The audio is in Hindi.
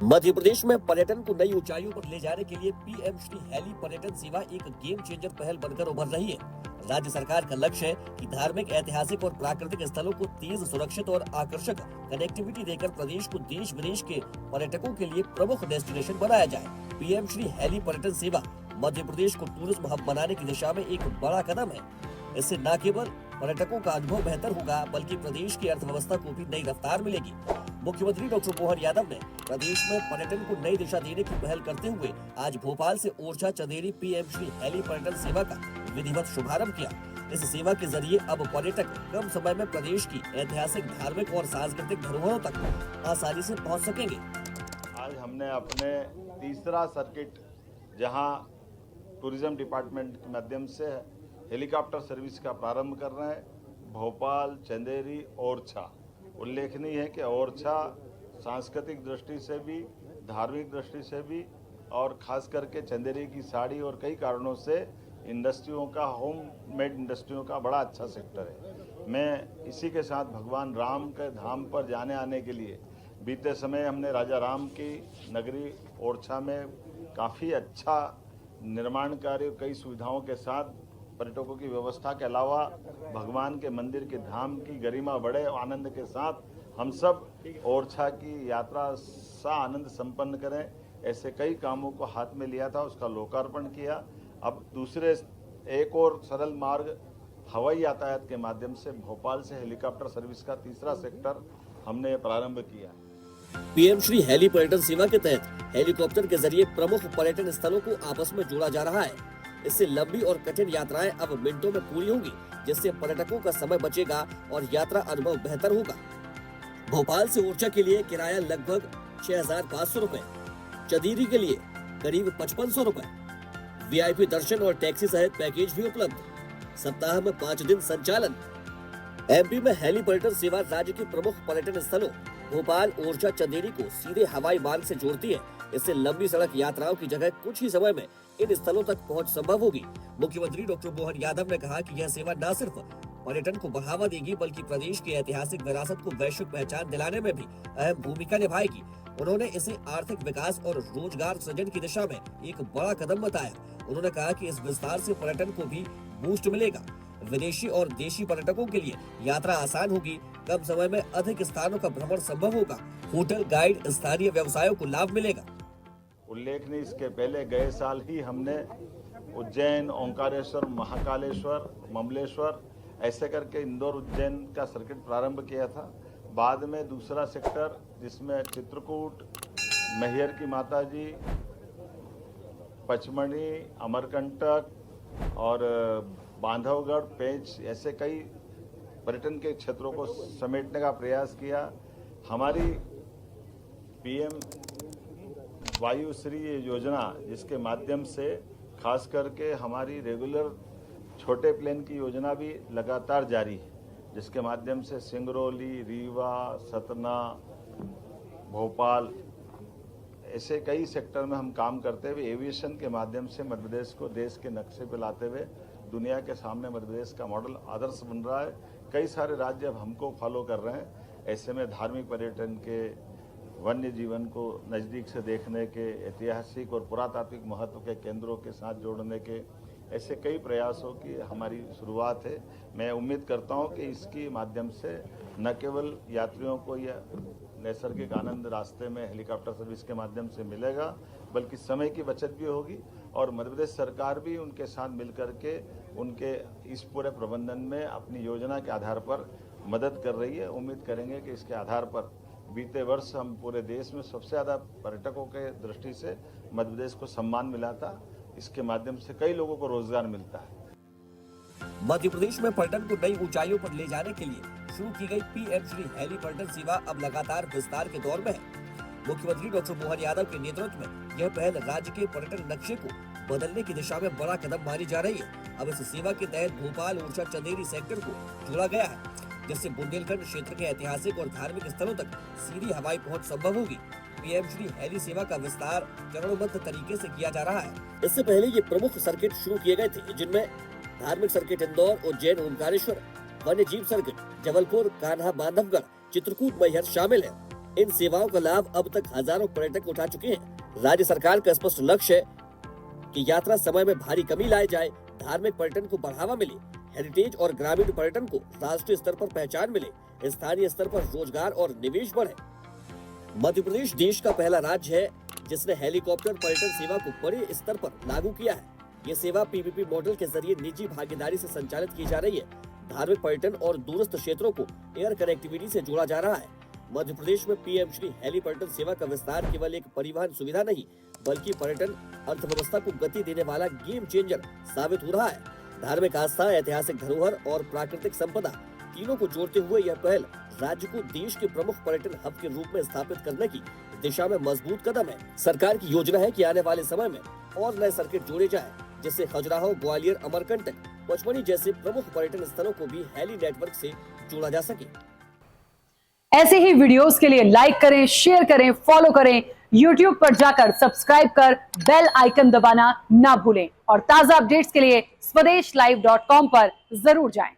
मध्य प्रदेश में पर्यटन को नई ऊंचाइयों पर ले जाने के लिए पीएम श्री हेली पर्यटन सेवा एक गेम चेंजर पहल बनकर उभर रही है। राज्य सरकार का लक्ष्य है कि धार्मिक, ऐतिहासिक और प्राकृतिक स्थलों को तेज, सुरक्षित और आकर्षक कनेक्टिविटी देकर प्रदेश को देश विदेश के पर्यटकों के लिए प्रमुख डेस्टिनेशन बनाया जाए। पीएम श्री हेली पर्यटन सेवा मध्य प्रदेश को टूरिज्म हब बनाने की दिशा में एक बड़ा कदम है। इससे न केवल पर्यटकों का अनुभव बेहतर होगा, बल्कि प्रदेश की अर्थव्यवस्था को भी नई रफ्तार मिलेगी। मुख्यमंत्री डॉक्टर मोहन यादव ने प्रदेश में पर्यटन को नई दिशा देने की पहल करते हुए आज भोपाल से ओरछा चंदेरी पीएम श्री हेली पर्यटन सेवा का विधिवत शुभारंभ किया। इस सेवा के जरिए अब पर्यटक कम समय में प्रदेश की ऐतिहासिक, धार्मिक और सांस्कृतिक धरोहरों तक आसानी से पहुंच सकेंगे। आज हमने अपने तीसरा सर्किट, जहां टूरिज्म डिपार्टमेंट के माध्यम से हेलीकॉप्टर सर्विस का प्रारंभ कर रहे हैं, भोपाल, चंदेरी, ओरछा। उल्लेखनीय है कि ओरछा सांस्कृतिक दृष्टि से भी, धार्मिक दृष्टि से भी और खास करके चंदेरी की साड़ी और कई कारणों से इंडस्ट्रियों का, होम मेड इंडस्ट्रियों का बड़ा अच्छा सेक्टर है। मैं इसी के साथ भगवान राम के धाम पर जाने आने के लिए बीते समय हमने राजा राम की नगरी ओरछा में काफ़ी अच्छा निर्माण कार्य, कई सुविधाओं के साथ पर्यटकों की व्यवस्था के अलावा भगवान के मंदिर के धाम की गरिमा बढ़े, आनंद के साथ हम सब ओरछा की यात्रा सा आनंद संपन्न करें, ऐसे कई कामों को हाथ में लिया था, उसका लोकार्पण किया। अब दूसरे एक और सरल मार्ग हवाई यातायात के माध्यम से भोपाल से हेलीकॉप्टर सर्विस का तीसरा सेक्टर हमने प्रारंभ किया। पीएम श्री हेली पर्यटन सेवा के तहत हेलीकॉप्टर के जरिए प्रमुख पर्यटन स्थलों को आपस में जोड़ा जा रहा है। इससे लंबी और कठिन यात्राएं अब मिनटों में पूरी होंगी, जिससे पर्यटकों का समय बचेगा और यात्रा अनुभव बेहतर होगा। भोपाल से ओरछा के लिए किराया लगभग 6,500 रुपए, चंदेरी के लिए करीब 5,500 रुपए। वीआईपी दर्शन और टैक्सी सहित पैकेज भी उपलब्ध। सप्ताह में 5 दिन संचालन। एमपी में हेली पर्यटन सेवा राज्य के प्रमुख पर्यटन स्थलों भोपाल, ओरछा, चंदेरी को सीधे हवाई मार्ग से जोड़ती है। इससे लंबी सड़क यात्राओं की जगह कुछ ही समय में इन स्थलों तक पहुंच संभव होगी। मुख्यमंत्री डॉक्टर मोहन यादव ने कहा कि यह सेवा न सिर्फ पर्यटन को बढ़ावा देगी, बल्कि प्रदेश की ऐतिहासिक विरासत को वैश्विक पहचान दिलाने में भी अहम भूमिका निभाएगी। उन्होंने इसे आर्थिक विकास और रोजगार सृजन की दिशा में एक बड़ा कदम बताया। उन्होंने कहा कि इस विस्तार से पर्यटन को भी बूस्ट मिलेगा। विदेशी और देशी पर्यटकों के लिए यात्रा आसान होगी, कम समय में अधिक स्थानों का भ्रमण संभव होगा। होटल, गाइड, स्थानीय व्यवसायों को लाभ मिलेगा। उल्लेखनीय, इसके पहले गए साल ही हमने उज्जैन, ओंकारेश्वर, महाकालेश्वर, ममलेश्वर ऐसे करके इंदौर, उज्जैन का सर्किट प्रारंभ किया था। बाद में दूसरा सेक्टर, जिसमें चित्रकूट, मैहर की माता जी, पचमढ़ी, अमरकंटक और बांधवगढ़, पेंच ऐसे कई पर्यटन के क्षेत्रों को समेटने का प्रयास किया। हमारी पीएम वायुश्री योजना, जिसके माध्यम से खास करके हमारी रेगुलर छोटे प्लेन की योजना भी लगातार जारी है, जिसके माध्यम से सिंगरौली, रीवा, सतना, भोपाल ऐसे कई सेक्टर में हम काम करते हुए एविएशन के माध्यम से मध्य प्रदेश को देश के नक्शे पर लाते हुए दुनिया के सामने मध्य प्रदेश का मॉडल आदर्श बन रहा है। कई सारे राज्य अब हमको फॉलो कर रहे हैं। ऐसे में धार्मिक पर्यटन के, वन्य जीवन को नज़दीक से देखने के, ऐतिहासिक और पुरातात्विक महत्व के केंद्रों के साथ जोड़ने के ऐसे कई प्रयासों की हमारी शुरुआत है। मैं उम्मीद करता हूं कि इसके माध्यम से न केवल यात्रियों को यह नैसर्गिक आनंद रास्ते में हेलीकॉप्टर सर्विस के माध्यम से मिलेगा, बल्कि समय की बचत भी होगी और मध्य प्रदेश सरकार भी उनके साथ मिलकर के उनके इस पूरे प्रबंधन में अपनी योजना के आधार पर मदद कर रही है। उम्मीद करेंगे कि इसके आधार पर बीते वर्ष हम पूरे देश में सबसे ज़्यादा पर्यटकों के दृष्टि से मध्य प्रदेश को सम्मान मिला था। इसके माध्यम से कई लोगों को रोजगार मिलता है। मध्य प्रदेश में पर्यटन को नई ऊंचाइयों पर ले जाने के लिए शुरू की गई पीएम श्री हेली पर्यटन सेवा अब लगातार विस्तार के दौर में है। मुख्यमंत्री डॉक्टर मोहन यादव के नेतृत्व में यह पहल राज्य के पर्यटन नक्शे को बदलने की दिशा में बड़ा कदम मानी जा रही है। अब इस सेवा के तहत भोपाल, ओरछा, चंदेरी सेक्टर को जोड़ा गया है, जिससे बुंदेलखंड क्षेत्र के ऐतिहासिक और धार्मिक स्थलों तक सीधी हवाई पहुंच संभव होगी। पीएम श्री हेली सेवा का विस्तार चरणबद्ध तरीके से किया जा रहा है। इससे पहले ये प्रमुख सर्किट शुरू किए गए थे, जिनमें धार्मिक सर्किट इंदौर, उज्जैन, ओंकारेश्वर, वन्य जीव सर्किट जबलपुर, कान्हा, बांधवगढ़, चित्रकूट, मैहर शामिल है। इन सेवाओं का लाभ अब तक हजारों पर्यटक उठा चुके हैं। राज्य सरकार का स्पष्ट लक्ष्य है कि यात्रा समय में भारी कमी लाई जाए, धार्मिक पर्यटन को बढ़ावा मिले, हेरिटेज और ग्रामीण पर्यटन को राष्ट्रीय स्तर पर पहचान मिले, स्थानीय स्तर पर रोजगार और निवेश बढ़े। मध्य प्रदेश देश का पहला राज्य है जिसने हेलीकॉप्टर पर्यटन सेवा को बड़े स्तर पर लागू किया है। ये सेवा पीपीपी मॉडल के जरिए निजी भागीदारी से संचालित की जा रही है। धार्मिक पर्यटन और दूरस्थ क्षेत्रों को एयर कनेक्टिविटी से जोड़ा जा रहा है। मध्य प्रदेश में पीएम श्री हेली पर्यटन सेवा का विस्तार केवल एक परिवहन सुविधा नहीं, बल्कि पर्यटन अर्थव्यवस्था को गति देने वाला गेम चेंजर साबित हो रहा है। धार्मिक आस्था, ऐतिहासिक धरोहर और प्राकृतिक संपदा तीनों को जोड़ते हुए यह पहल राज्य को देश के प्रमुख पर्यटन हब के रूप में स्थापित करने की दिशा में मजबूत कदम है। सरकार की योजना है कि आने वाले समय में और नए सर्किट जोड़े जाएं, जिससे खजुराहो, ग्वालियर, अमरकंटक, पचमढ़ी जैसे प्रमुख पर्यटन स्थलों को भी हेली नेटवर्क से जोड़ा जा सके। ऐसे ही वीडियोस के लिए लाइक करें, शेयर करें, फॉलो करें। YouTube पर जाकर सब्सक्राइब कर बेल आइकन दबाना ना भूलें और ताजा अपडेट्स के लिए स्वदेशलाइव.com पर जरूर जाएं।